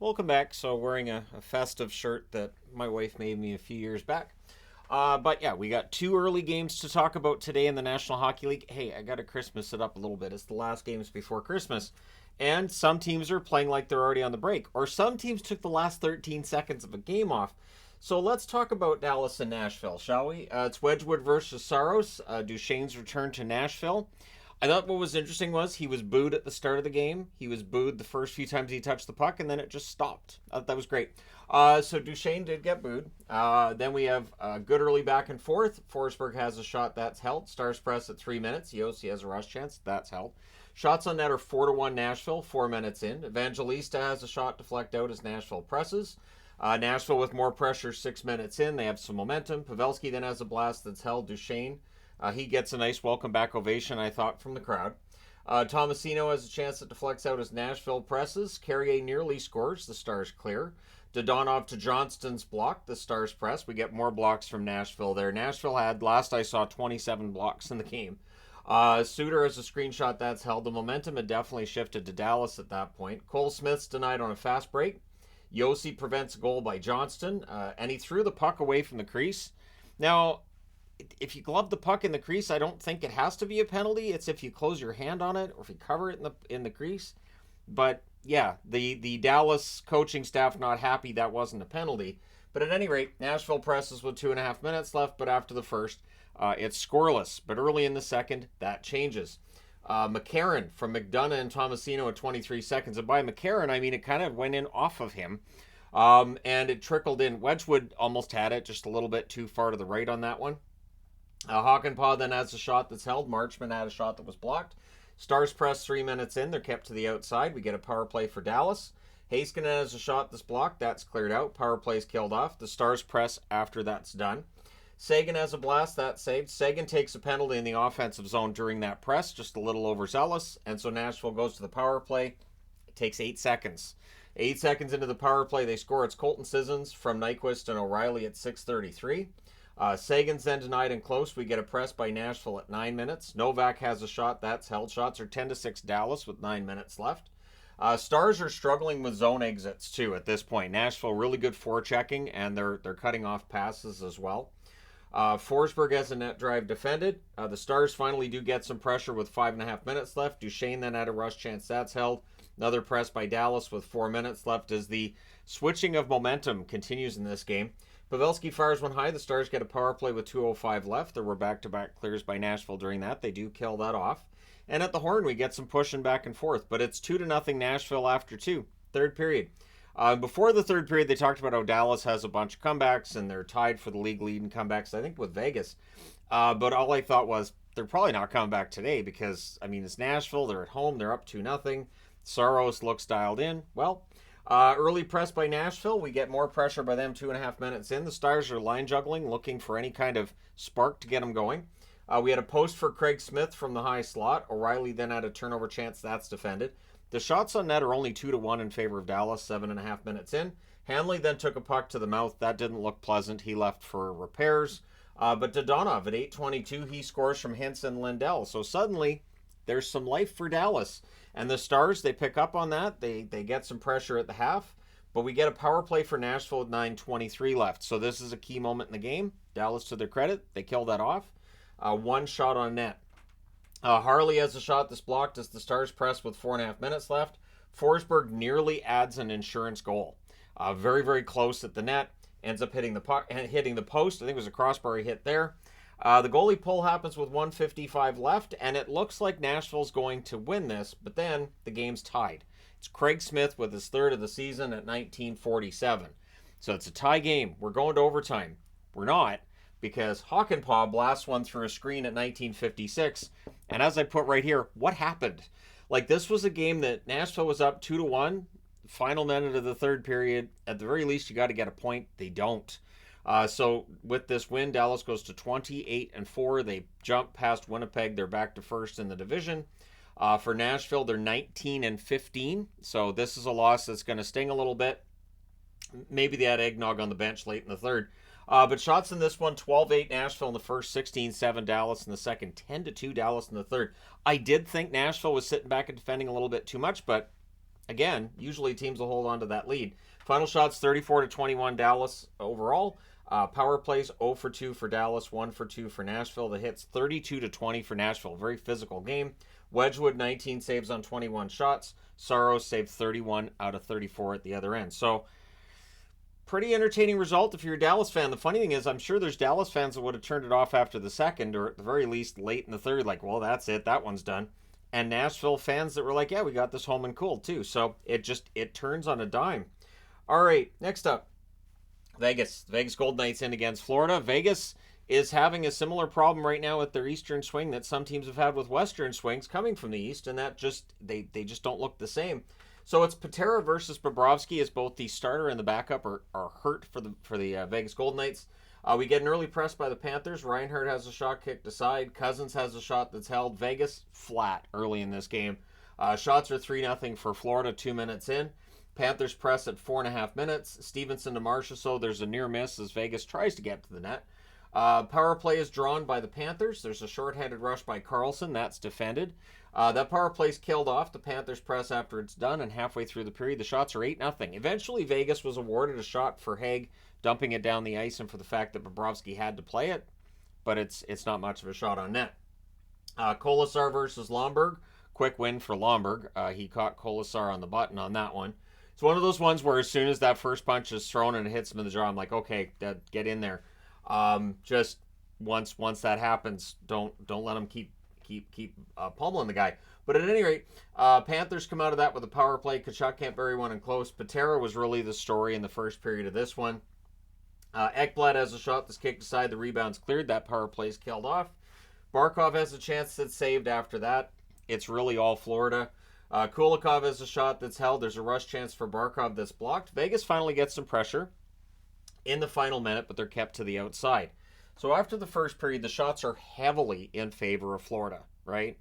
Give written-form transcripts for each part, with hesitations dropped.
Welcome back. So, wearing a festive shirt that my wife made me a few years back. But yeah, we got two early games to talk about today in the National Hockey League. Hey, I got to Christmas it up a little bit. It's the last games before Christmas. And some teams are playing like they're already on the break, or some teams took the last 13 seconds of a game off. So let's talk about Dallas and Nashville, shall we? It's Wedgwood versus Saros. Duchesne's return to Nashville. I thought what was interesting was he was booed at the start of the game. He was booed the first few times he touched the puck, and then it just stopped. That was great. So Duchesne did get booed. Then we have a good early back and forth. Forsberg has a shot that's held. Stars press at 3 minutes. Yossi has a rush chance. That's held. Shots on net are 4-1 Nashville, 4 minutes in. Evangelista has a shot deflect out as Nashville presses. Nashville with more pressure 6 minutes in. They have some momentum. Pavelski then has a blast that's held. Duchesne he gets a nice welcome back ovation, I thought, from the crowd. Tomasino has a chance that deflects out as Nashville presses. Carrier nearly scores. The Stars clear. Dodonov to Johnston's block. The Stars press. We get more blocks from Nashville there. Nashville had, last I saw, 27 blocks in the game. Suter has a screenshot that's held. The momentum had definitely shifted to Dallas at that point. Cole Smith's denied on a fast break. Yossi prevents a goal by Johnston, and he threw the puck away from the crease. Now, if you glove the puck in the crease, I don't think it has to be a penalty. It's if you close your hand on it or if you cover it in the crease. But yeah, the Dallas coaching staff not happy that wasn't a penalty. But at any rate, Nashville presses with 2.5 minutes left. But after the first, it's scoreless. But early in the second, that changes. McCarron from McDonough and Tomasino at 23 seconds. And by McCarron, I mean it kind of went in off of him. And it trickled in. Wedgwood almost had it, just a little bit too far to the right on that one. Hakanpää then has a shot that's held. Marchman had a shot that was blocked. Stars press 3 minutes in. They're kept to the outside. We get a power play for Dallas. Heiskanen has a shot that's blocked. That's cleared out. Power play's killed off. The Stars press after that's done. Sagan has a blast. That's saved. Sagan takes a penalty in the offensive zone during that press. Just a little overzealous. And so Nashville goes to the power play. It takes 8 seconds. 8 seconds into the power play, they score. It's Colton Sissons from Nyquist and O'Reilly at 6:33. Sagan's then denied and close. We get a press by Nashville at 9 minutes. Novak has a shot. That's held. Shots are 10-6 Dallas with 9 minutes left. Stars are struggling with zone exits too at this point. Nashville really good forechecking, and they're cutting off passes as well. Forsberg has a net drive defended. The Stars finally do get some pressure with 5.5 minutes left. Duchesne then had a rush chance. That's held. Another press by Dallas with 4 minutes left as the switching of momentum continues in this game. Pavelski fires one high. The Stars get a power play with 2:05 left. There were back-to-back clears by Nashville during that. They do kill that off. And at the horn, we get some pushing back and forth. But it's 2-0 Nashville after 2. Third period. Before the third period, they talked about how Dallas has a bunch of comebacks, and they're tied for the league lead in comebacks, I think, with Vegas. But all I thought was, they're probably not coming back today because, I mean, it's Nashville. They're at home. They're up 2-0. Saros looks dialed in. Well, early press by Nashville. We get more pressure by them 2.5 minutes in. The Stars are line juggling, looking for any kind of spark to get them going. We had a post for Craig Smith from the high slot. O'Reilly then had a turnover chance. That's defended. The shots on net are only 2-1 in favor of Dallas, 7.5 minutes in. Hanley then took a puck to the mouth. That didn't look pleasant. He left for repairs. But Dodonov at 8:22, he scores from Hintz and Lindell. So suddenly, there's some life for Dallas. And the Stars, they pick up on that. They get some pressure at the half. But we get a power play for Nashville with 9:23 left. So this is a key moment in the game. Dallas, to their credit, they kill that off. One shot on net. Harley has a shot that's blocked as the Stars press with 4.5 minutes left. Forsberg nearly adds an insurance goal. Very, very close at the net. Ends up hitting the puck, hitting the post. I think it was a crossbar he hit there. The goalie pull happens with 1:55 left, and it looks like Nashville's going to win this, but then the game's tied. It's Craig Smith with his third of the season at 19:47. So it's a tie game. We're going to overtime. We're not, because Hakanpää blasts one through a screen at 19:56. And as I put right here, what happened? Like, this was a game that Nashville was up 2-1, final minute of the third period. At the very least, you got to get a point. They don't. So with this win, Dallas goes to 28-4. They jump past Winnipeg. They're back to first in the division. For Nashville, they're 19-15. So this is a loss that's going to sting a little bit. Maybe they had eggnog on the bench late in the third. But shots in this one, 12-8 Nashville in the first, 16-7 Dallas in the second, 10-2 Dallas in the third. I did think Nashville was sitting back and defending a little bit too much, but again, usually teams will hold on to that lead. Final shots 34-21 Dallas overall. Power plays 0 for 2 for Dallas, 1 for 2 for Nashville. The hits 32-20 for Nashville. Very physical game. Wedgwood 19 saves on 21 shots. Saros saved 31 out of 34 at the other end. So pretty entertaining result if you're a Dallas fan. The funny thing is, I'm sure there's Dallas fans that would have turned it off after the second, or at the very least late in the third, like, well, that's it, that one's done. And Nashville fans that were like, yeah, we got this home and cool too. So it turns on a dime. All right, next up, Vegas. The Vegas Golden Knights in against Florida. Vegas is having a similar problem right now with their eastern swing that some teams have had with western swings coming from the east, and that just they just don't look the same. So it's Patera versus Bobrovsky, as both the starter and the backup are hurt for the Vegas Golden Knights. We get an early press by the Panthers. Reinhart has a shot kicked aside. Cousins has a shot that's held. Vegas flat early in this game. Shots are 3-0 for Florida 2 minutes in. Panthers press at 4.5 minutes. Stevenson to Marchessault. There's a near miss as Vegas tries to get to the net. Power play is drawn by the Panthers. There's a shorthanded rush by Carlson. That's defended. That power play's killed off. The Panthers press after it's done, and halfway through the period, the shots are 8-0. Eventually, Vegas was awarded a shot for Haig dumping it down the ice and for the fact that Bobrovsky had to play it, but it's not much of a shot on net. Kolesar versus Lomberg. Quick win for Lomberg. He caught Kolesar on the button on that one. It's one of those ones where as soon as that first punch is thrown and it hits him in the jaw, I'm like, okay, get in there. Just once that happens, don't let him keep pummeling the guy. But at any rate, Panthers come out of that with a power play. Tkachuk can't bury one in close. Patera was really the story in the first period of this one. Ekblad has a shot that's kicked aside. The rebound's cleared. That power play's killed off. Barkov has a chance that's saved after that. It's really all Florida. Kulikov has a shot that's held. There's a rush chance for Barkov that's blocked. Vegas finally gets some pressure in the final minute, but they're kept to the outside. So after the first period, the shots are heavily in favor of Florida, right?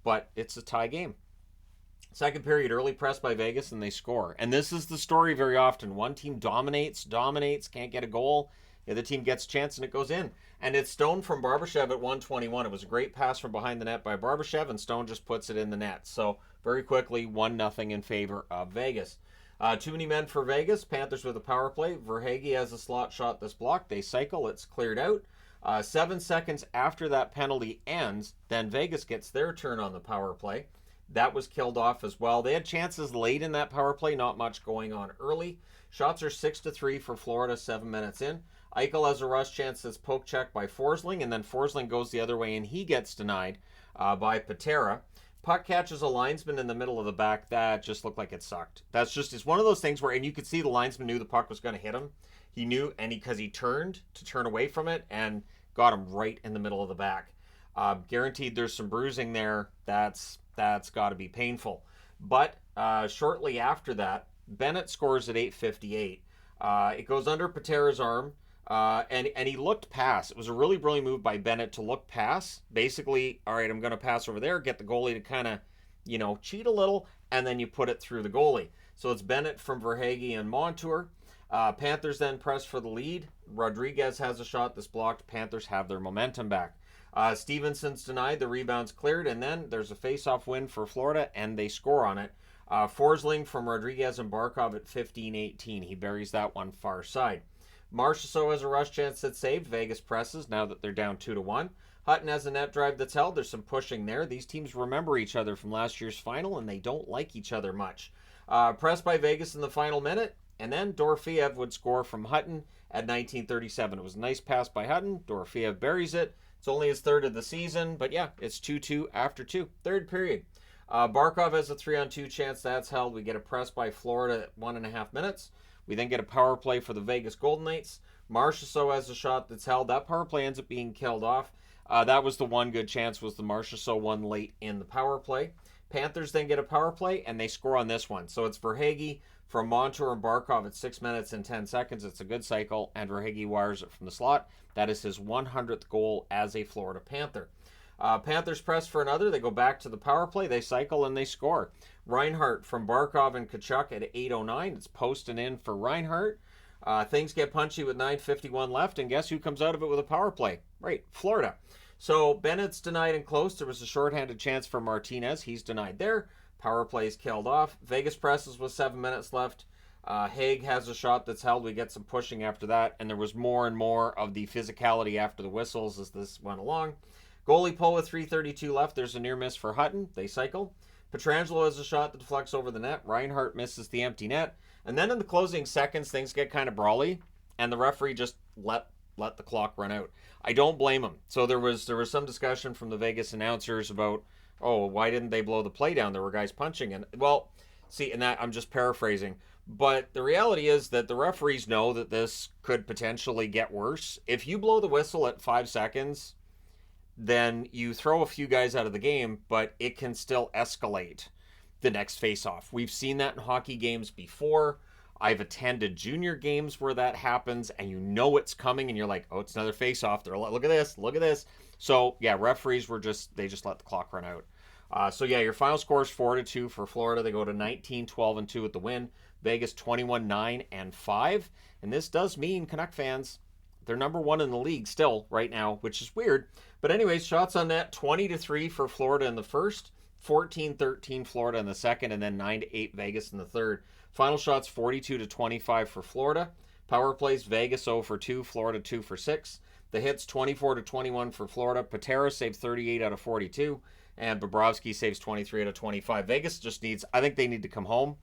But it's a tie game. Second period, early press by Vegas, and they score. And this is the story very often. One team dominates, can't get a goal. The other team gets a chance, and it goes in. And it's Stone from Barbashev at 1:21. It was a great pass from behind the net by Barbashev, and Stone just puts it in the net. So very quickly, 1-0 in favor of Vegas. Too many men for Vegas. Panthers with a power play. Verhaeghe has a slot shot that's blocked. They cycle. It's cleared out. 7 seconds after that penalty ends, then Vegas gets their turn on the power play. That was killed off as well. They had chances late in that power play, not much going on early. Shots are 6-3 for Florida 7 minutes in. Eichel has a rush chance that's poke checked by Forsling, and then Forsling goes the other way and he gets denied by Patera. Puck catches a linesman in the middle of the back. That just looked like it sucked. It's one of those things where, and you could see the linesman knew the puck was going to hit him. He knew, and because he turned to turn away from it and got him right in the middle of the back. Guaranteed there's some bruising there. That's got to be painful. But shortly after that, Bennett scores at 8:58. It goes under Patera's arm, and he looked past. It was a really brilliant move by Bennett to look past. Basically, all right, I'm going to pass over there, get the goalie to kind of, cheat a little, and then you put it through the goalie. So it's Bennett from Verhaeghe and Montour. Panthers then press for the lead. Rodriguez has a shot that's blocked. Panthers have their momentum back. Stevenson's denied. The rebound's cleared, and then there's a face-off win for Florida, and they score on it. Forsling from Rodriguez and Barkov at 15-18. He buries that one far side. Marchessault has a rush chance that's saved. Vegas presses now that they're down 2-1. Hutton has a net drive that's held. There's some pushing there. These teams remember each other from last year's final, and they don't like each other much. Pressed by Vegas in the final minute, and then Dorofeev would score from Hutton at 19:37. It was a nice pass by Hutton. Dorofeev buries it. It's only his third of the season, but yeah, it's 2-2 after 2. Third period. Barkov has a 3-on-2 chance. That's held. We get a press by Florida at 1.5 minutes. We then get a power play for the Vegas Golden Knights. Marchessault has a shot that's held. That power play ends up being killed off. That was the one good chance, was the Marchessault one late in the power play. Panthers then get a power play, and they score on this one. So it's Verhaeghe from Montour and Barkov at 6 minutes and 10 seconds. It's a good cycle, and Verhaeghe wires it from the slot. That is his 100th goal as a Florida Panther. Panthers press for another. They go back to the power play. They cycle, and they score. Reinhart from Barkov and Tkachuk at 8:09. It's posting in for Reinhart. Things get punchy with 9:51 left, and guess who comes out of it with a power play? Right, Florida. So Bennett's denied and close. There was a shorthanded chance for Martinez. He's denied there. Power plays killed off. Vegas presses with 7 minutes left. Haig has a shot that's held. We get some pushing after that, and there was more and more of the physicality after the whistles as this went along. Goalie pull with 3:32 left. There's a near miss for Hutton. They cycle. Pietrangelo has a shot that deflects over the net. Reinhart misses the empty net. And then in the closing seconds, things get kind of brawly, and the referee just let the clock run out. I don't blame him. So there was some discussion from the Vegas announcers about, oh, why didn't they blow the play down? There were guys punching. And, well, see, and that I'm just paraphrasing. But the reality is that the referees know that this could potentially get worse. If you blow the whistle at 5 seconds, then you throw a few guys out of the game, but it can still escalate the next face-off. We've seen that in hockey games before. I've attended junior games where that happens, and you know it's coming, and you're like, oh, it's another face-off. They're like, look at this. So, yeah, referees they just let the clock run out. So, yeah, your final score is 4-2 for Florida. They go to 19-12-2 with the win. Vegas 21-9-5. And this does mean, Canuck fans, they're number one in the league still right now, which is weird. But anyways, shots on net, 20-3 for Florida in the first, 14-13 Florida in the second, and then 9-8 Vegas in the third. Final shots, 42-25 for Florida. Power plays, Vegas 0 for 2, Florida 2 for 6. The hits, 24-21 for Florida. Patera saved 38 out of 42, and Bobrovsky saves 23 out of 25. Vegas just needs, I think they need to come home.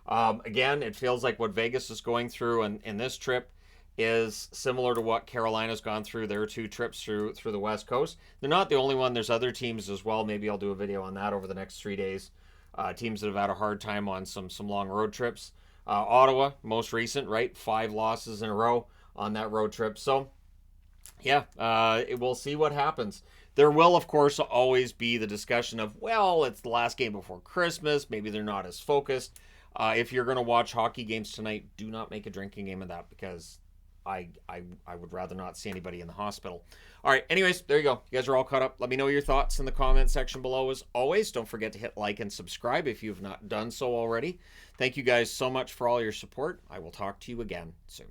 Again, it feels like what Vegas is going through in this trip is similar to what Carolina's gone through their 2 trips through the West Coast. They're not the only one. There's other teams as well. Maybe I'll do a video on that over the next 3 days. Teams that have had a hard time on some long road trips. Ottawa, most recent, right? 5 losses in a row on that road trip. So, yeah, we'll see what happens. There will, of course, always be the discussion of, well, it's the last game before Christmas. Maybe they're not as focused. If you're going to watch hockey games tonight, do not make a drinking game of that, because I would rather not see anybody in the hospital. All right, anyways, there you go. You guys are all caught up. Let me know your thoughts in the comment section below. As always, don't forget to hit like and subscribe if you've not done so already. Thank you guys so much for all your support. I will talk to you again soon.